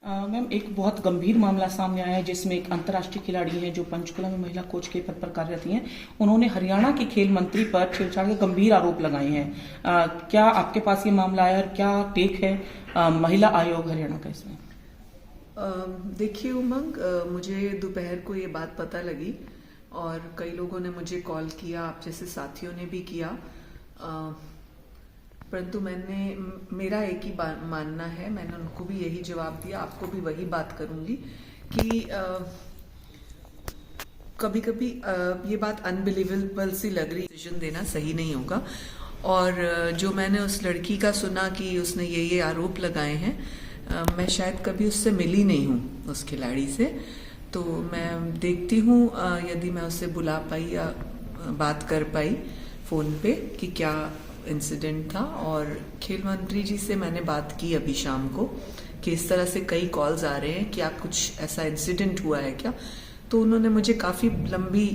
Ma'am, एक बहुत गंभीर मामला सामने आया है जिसमें एक अंतर्राष्ट्रीय खिलाड़ी हैं जो पंचकुला में महिला कोच के पद पर कार्यरत हैं। उन्होंने हरियाणा के खेल मंत्री पर छेड़छाड़ के गंभीर आरोप लगाए हैं। क्या आपके पास ये मामला आया और क्या टेक है महिला आयोग हरियाणा का इसमें? देखिए उमंग, मुझे दोपहर को ये बात पता लगी और कई लोगों ने मुझे कॉल किया, आप जैसे साथियों ने भी किया। परंतु मेरा एक ही मानना है, मैंने उनको भी यही जवाब दिया, आपको भी वही बात करूंगी कि कभी कभी ये बात अनबिलीवेबल सी लग रही, डिसीजन देना सही नहीं होगा। और जो मैंने उस लड़की का सुना कि उसने ये आरोप लगाए हैं, मैं शायद कभी उससे मिली नहीं हूँ, उस खिलाड़ी से। तो मैं देखती हूँ यदि मैं उससे बुला पाई या बात कर पाई फोन पे कि क्या इंसिडेंट था। और खेल मंत्री जी से मैंने बात की अभी शाम को कि इस तरह से कई कॉल्स आ रहे हैं, क्या कुछ ऐसा इंसिडेंट हुआ है क्या। तो उन्होंने मुझे काफी लंबी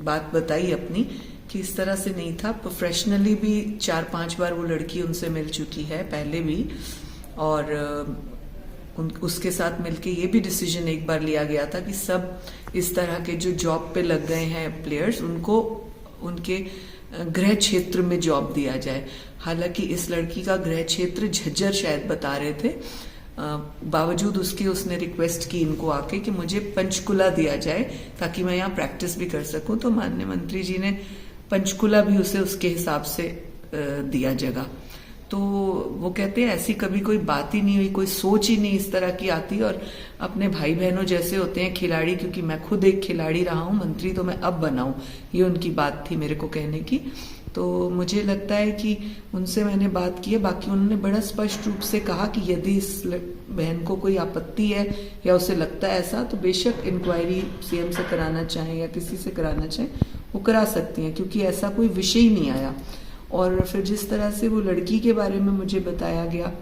बात बताई अपनी कि इस तरह से नहीं था। प्रोफेशनली भी 4-5 बार वो लड़की उनसे मिल चुकी है पहले भी, और उसके साथ मिलके ये भी डिसीजन एक बार लिया गया था कि सब इस तरह के जो जॉब पे लग गए हैं प्लेयर्स, उनको उनके गृह क्षेत्र में जॉब दिया जाए। हालांकि इस लड़की का गृह क्षेत्र झज्जर शायद बता रहे थे, बावजूद उसके उसने रिक्वेस्ट की इनको आके कि मुझे पंचकुला दिया जाए ताकि मैं यहाँ प्रैक्टिस भी कर सकूं। तो माननीय मंत्री जी ने पंचकुला भी उसे उसके हिसाब से दिया जगह। तो वो कहते हैं ऐसी कभी कोई बात ही नहीं हुई, कोई सोच ही नहीं इस तरह की आती। और अपने भाई बहनों जैसे होते हैं खिलाड़ी, क्योंकि मैं खुद एक खिलाड़ी रहा हूं, मंत्री तो मैं अब बनाऊं, ये उनकी बात थी मेरे को कहने की। तो मुझे लगता है कि उनसे मैंने बात की है। बाकी उन्होंने बड़ा स्पष्ट रूप से कहा कि यदि इस बहन को कोई आपत्ति है या उसे लगता है ऐसा, तो बेशक इंक्वायरी सीएम से कराना चाहें या किसी से कराना चाहें वो करा सकती हैं, क्योंकि ऐसा कोई विषय ही नहीं आया। और फिर जिस तरह से वो लड़की के बारे में मुझे बताया गया,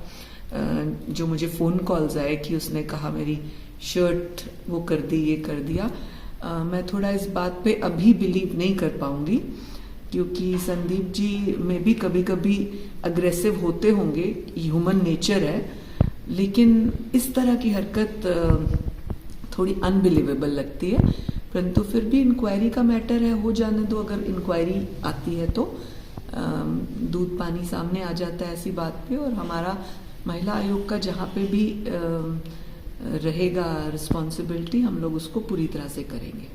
जो मुझे फोन कॉल्स आए कि उसने कहा मेरी शर्ट वो कर दी, ये कर दिया, मैं थोड़ा इस बात पे अभी बिलीव नहीं कर पाऊंगी, क्योंकि संदीप जी में भी कभी कभी अग्रेसिव होते होंगे, ह्यूमन नेचर है। लेकिन इस तरह की हरकत थोड़ी अनबिलीवेबल लगती है। परंतु फिर भी इंक्वायरी का मैटर है, हो जाने दो। अगर इंक्वायरी आती है तो दूध पानी सामने आ जाता है ऐसी बात पे। और हमारा महिला आयोग का जहाँ पे भी रहेगा रिस्पॉन्सिबिलिटी, हम लोग उसको पूरी तरह से करेंगे।